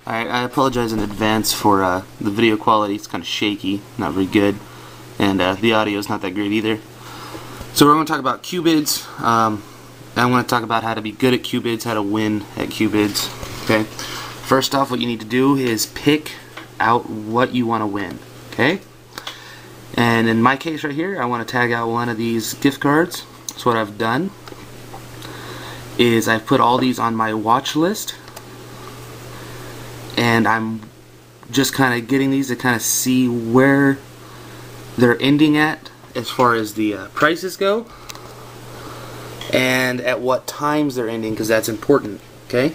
I apologize in advance for the video quality. It's kind of shaky, not very good, and the audio is not that great either. So we're going to talk about QuiBids. I want to talk about how to be good at QuiBids, how to win at QuiBids. Okay. First off, what you need to do is pick out what you want to win. Okay. And in my case right here, I want to tag out one of these gift cards. So what I've done is I've put all these on my watch list, and I'm just kind of getting these to kind of see where they're ending at as far as the prices go, and at what times they're ending, because that's important. Okay.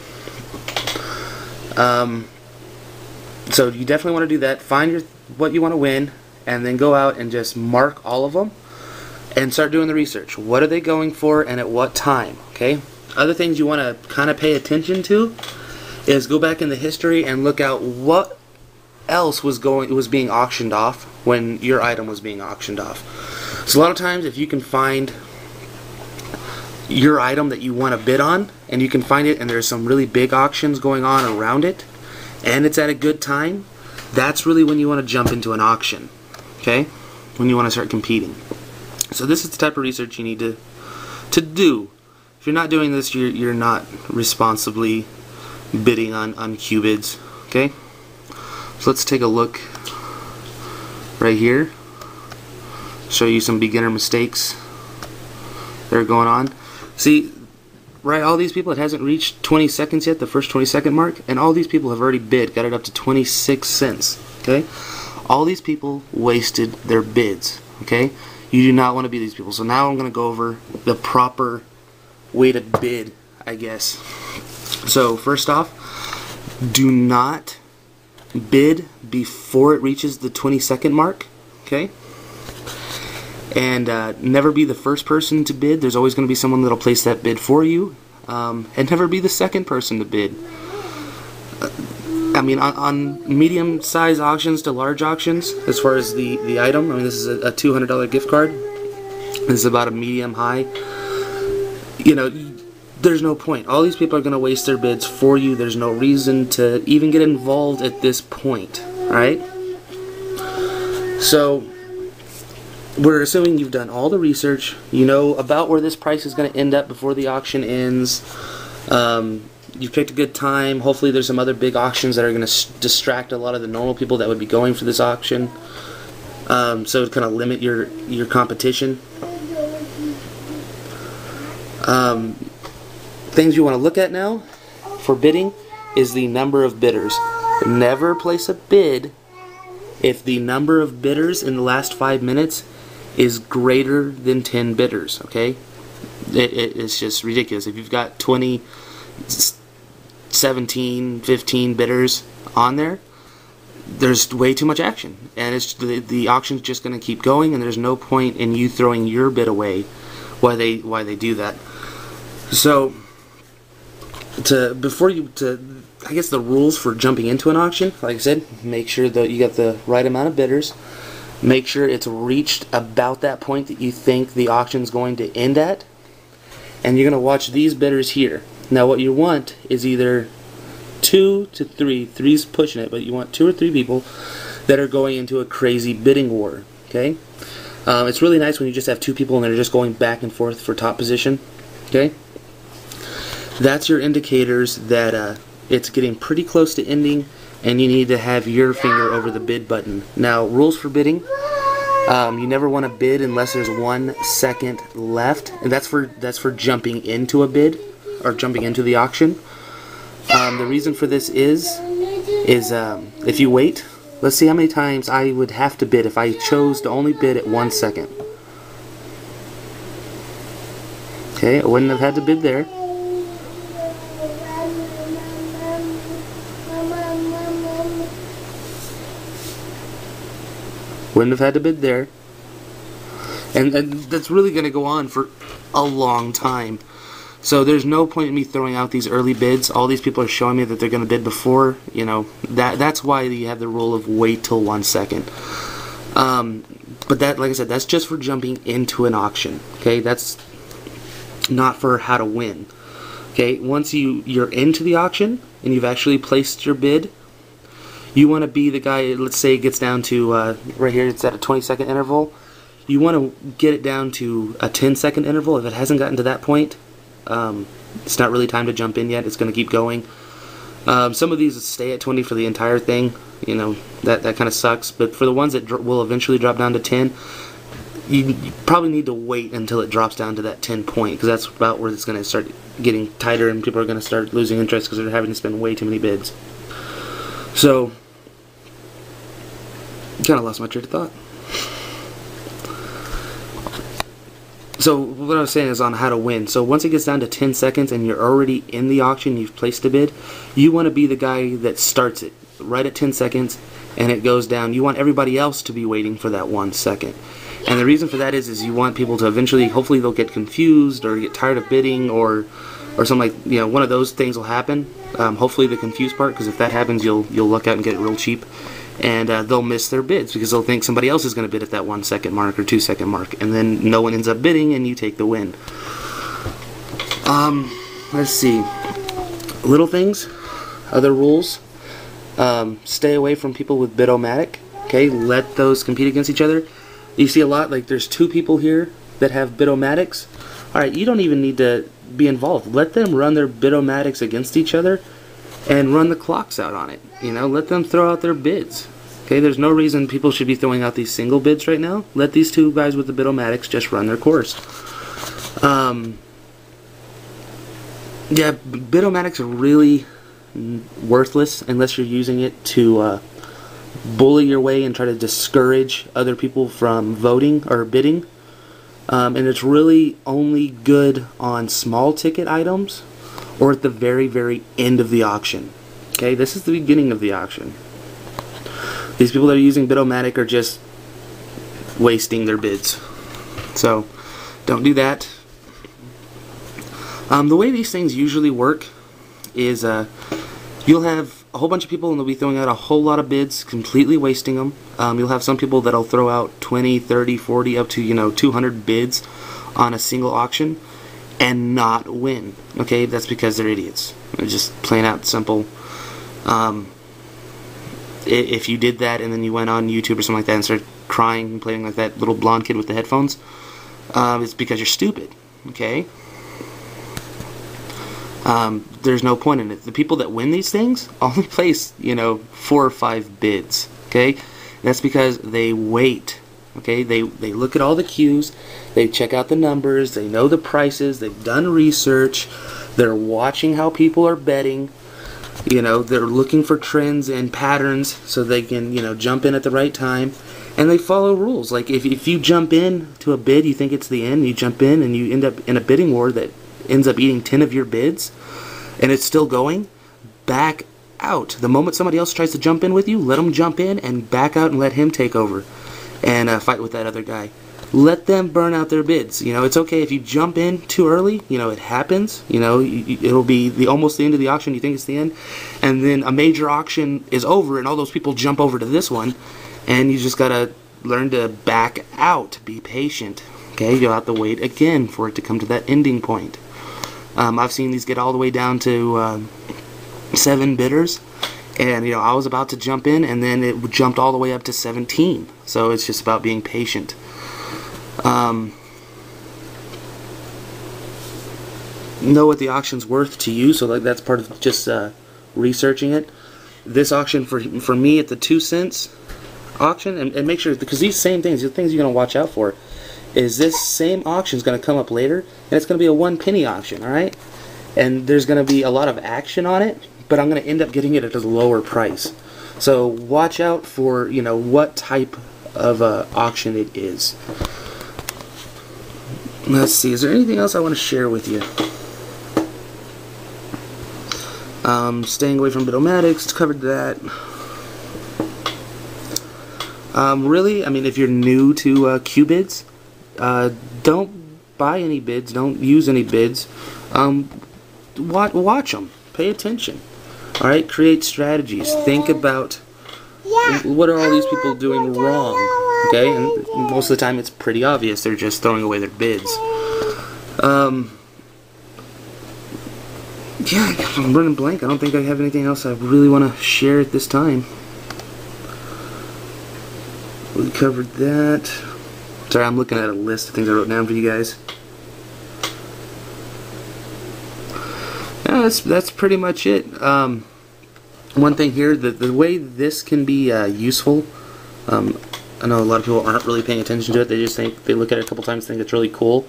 So you definitely want to do that. Find what you want to win, and then go out and just mark all of them and start doing the research. What are they going for and at what time? Okay. Other things you want to kind of pay attention to is go back in the history and look out what else was being auctioned off when your item was being auctioned off. So a lot of times, if you can find your item that you want to bid on, and you can find it and there's some really big auctions going on around it, and it's at a good time, that's really when you want to jump into an auction. Okay? When you want to start competing. So this is the type of research you need to do. If you're not doing this, you're not responsibly bidding on QuiBids. Okay? So let's take a look right here. Show you some beginner mistakes that are going on. See, right, all these people, it hasn't reached 20 seconds yet, the first 20-second mark, and all these people have already bid, got it up to 26 cents. Okay? All these people wasted their bids. Okay? You do not want to be these people. So now I'm going to go over the proper way to bid, I guess. So first off, do not bid before it reaches the 20-second mark. Okay? And never be the first person to bid. There's always going to be someone that'll place that bid for you. And never be the second person to bid. I mean, on medium-sized auctions to large auctions, as far as the item, I mean, this is a $200 gift card. This is about a medium-high. You know, there's no point. All these people are going to waste their bids for you. There's no reason to even get involved at this point. Alright? So we're assuming you've done all the research. You know about where this price is going to end up before the auction ends. You've picked a good time. Hopefully there's some other big auctions that are going to distract a lot of the normal people that would be going for this auction. So to kind of limit your competition. Things you want to look at now for bidding is the number of bidders. Never place a bid if the number of bidders in the last 5 minutes is greater than 10 bidders. Okay? It's just ridiculous. If you've got 20, 17, 15 bidders on there, there's way too much action, and it's the auction's just going to keep going, and there's no point in you throwing your bid away why they do that. So I guess the rules for jumping into an auction, like I said, make sure that you got the right amount of bidders. Make sure it's reached about that point that you think the auction's going to end at, and you're going to watch these bidders here. Now what you want is either 2 to 3, 3's pushing it, but you want 2 or 3 people that are going into a crazy bidding war. Okay? It's really nice when you just have 2 people and they're just going back and forth for top position. Okay? That's your indicators that it's getting pretty close to ending, and you need to have your finger over the bid button. Now, rules for bidding. You never want to bid unless there's 1 second left, and that's for jumping into a bid or jumping into the auction. The reason for this is if you wait, let's see how many times I would have to bid if I chose to only bid at 1 second. Okay, I wouldn't have had to bid there. Wouldn't have had to bid there. And that's really going to go on for a long time. So there's no point in me throwing out these early bids. All these people are showing me that they're going to bid before, you know, that's why you have the rule of wait till 1 second. But that, like I said, that's just for jumping into an auction. Okay, that's not for how to win. Okay, once you're into the auction and you've actually placed your bid, You want to be the guy, let's say it gets down to, right here it's at a 20-second interval. You want to get it down to a 10-second interval. If it hasn't gotten to that point, it's not really time to jump in yet. It's going to keep going. Some of these stay at 20 for the entire thing. You know, that kind of sucks. But for the ones that will eventually drop down to 10, you probably need to wait until it drops down to that 10 point, because that's about where it's going to start getting tighter and people are going to start losing interest because they're having to spend way too many bids. So, kind of lost my train of thought. So what I was saying is on how to win. So once it gets down to 10 seconds and you're already in the auction, you've placed a bid, you want to be the guy that starts it right at 10 seconds and it goes down. You want everybody else to be waiting for that 1 second. And the reason for that is you want people to eventually, hopefully they'll get confused or get tired of bidding or something like, you know, one of those things will happen. Hopefully the confused part, because if that happens, you'll luck out and get it real cheap. And they'll miss their bids because they'll think somebody else is going to bid at that 1 second mark or 2 second mark, and then no one ends up bidding and you take the win. Let's see. Little things, other rules. Stay away from people with bid-o-matic. Okay, let those compete against each other. You see a lot, like there's 2 people here that have bid-o-matics. Alright, you don't even need to be involved. Let them run their bid-o-matics against each other and run the clocks out on it. You know, let them throw out their bids. Okay, there's no reason people should be throwing out these single bids right now. Let these 2 guys with the bid-o-matics just run their course. Yeah, bid-o-matics are really worthless unless you're using it to bully your way and try to discourage other people from voting or bidding. And it's really only good on small ticket items or at the very, very end of the auction. Okay, this is the beginning of the auction. These people that are using bid-o-matic are just wasting their bids. So, don't do that. The way these things usually work is you'll have a whole bunch of people and they'll be throwing out a whole lot of bids, completely wasting them. You'll have some people that'll throw out 20, 30, 40, up to, you know, 200 bids on a single auction and not win. Okay, that's because they're idiots. They're just plain out simple. If you did that and then you went on YouTube or something like that and started crying and playing like that little blonde kid with the headphones, it's because you're stupid. Okay. There's no point in it. The people that win these things only place, you know, 4 or 5 bids. Okay, that's because they wait. Okay, they look at all the cues, they check out the numbers, they know the prices, they've done research, they're watching how people are betting. You know, they're looking for trends and patterns so they can, you know, jump in at the right time. And they follow rules. Like if you jump in to a bid, you think it's the end, you jump in and you end up in a bidding war that ends up eating 10 of your bids, and it's still going, back out. The moment somebody else tries to jump in with you, let them jump in and back out and let him take over and fight with that other guy. Let them burn out their bids. You know, it's okay if you jump in too early. You know, it happens. You know, it'll be almost the end of the auction. You think it's the end, and then a major auction is over, and all those people jump over to this one, and you just gotta learn to back out. Be patient. Okay, you'll have to wait again for it to come to that ending point. I've seen these get all the way down to 7 bidders, and you know, I was about to jump in, and then it jumped all the way up to 17. So it's just about being patient. Know what the auction's worth to you, so like that's part of just researching it. This auction for me at the 2 cents auction, and make sure, because these same things, the things you're going to watch out for, is this same auction is going to come up later, and it's going to be a 1 penny auction, alright? And there's going to be a lot of action on it, but I'm going to end up getting it at a lower price. So watch out for, you know, what type of auction it is. Let's see, is there anything else I want to share with you? Staying away from bid-o-matics, covered that. Really, I mean, if you're new to QuiBids, don't buy any bids, don't use any bids. Watch them, pay attention. Alright, create strategies, think about what are all these people doing wrong. Okay, and most of the time it's pretty obvious, they're just throwing away their bids. Yeah, I'm running blank. I don't think I have anything else I really want to share at this time. We covered that. Sorry, I'm looking at a list of things I wrote down for you guys. Yeah, that's pretty much it. One thing here, the way this can be useful, I know a lot of people aren't really paying attention to it. They just think, they look at it a couple times, think it's really cool.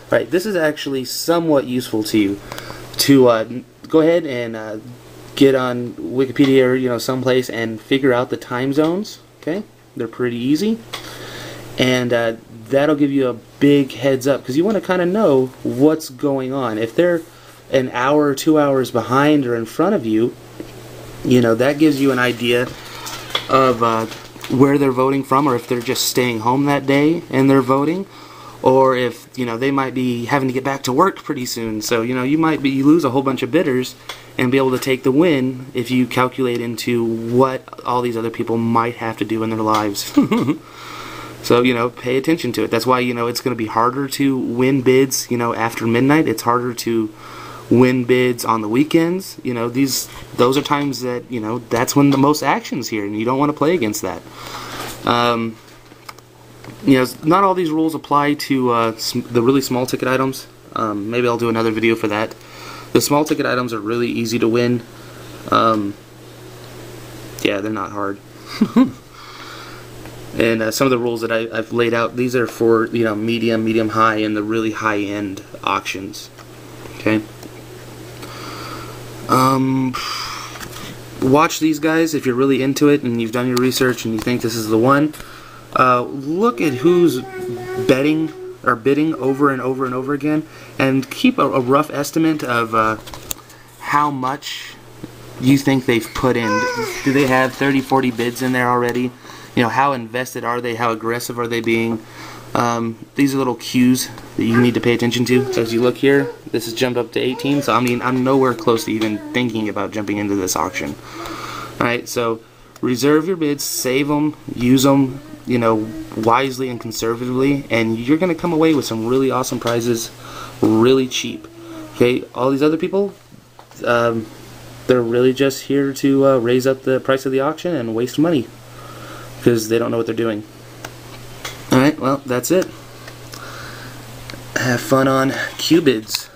Right, this is actually somewhat useful to you to go ahead and get on Wikipedia or someplace and figure out the time zones. Okay, they're pretty easy, and that'll give you a big heads up because you want to kind of know what's going on. If they're an hour or 2 hours behind or in front of you, that gives you an idea of where they're voting from, or if they're just staying home that day and they're voting, or if they might be having to get back to work pretty soon. So you lose a whole bunch of bidders and be able to take the win if you calculate into what all these other people might have to do in their lives. So pay attention to it. That's why it's going to be harder to win bids after midnight. It's harder to win bids on the weekends. Those are times that that's when the most action's here, and you don't want to play against that. Not all these rules apply to the really small ticket items. Maybe I'll do another video for that. The small ticket items are really easy to win. Yeah, they're not hard. And some of the rules that I've laid out, these are for medium, medium high, and the really high end auctions. Okay. Watch these guys if you're really into it and you've done your research and you think this is the one. Look at who's betting or bidding over and over and over again, and keep a rough estimate of how much you think they've put in. Do they have 30, 40 bids in there already? How invested are they? How aggressive are they being? These are little cues that you need to pay attention to. So as you look here, this has jumped up to 18, so I'm nowhere close to even thinking about jumping into this auction. Alright, so reserve your bids, save them, use them wisely and conservatively, and you're going to come away with some really awesome prizes really cheap. Okay, all these other people, they're really just here to raise up the price of the auction and waste money because they don't know what they're doing. Alright, well, that's it. Have fun on QuiBids.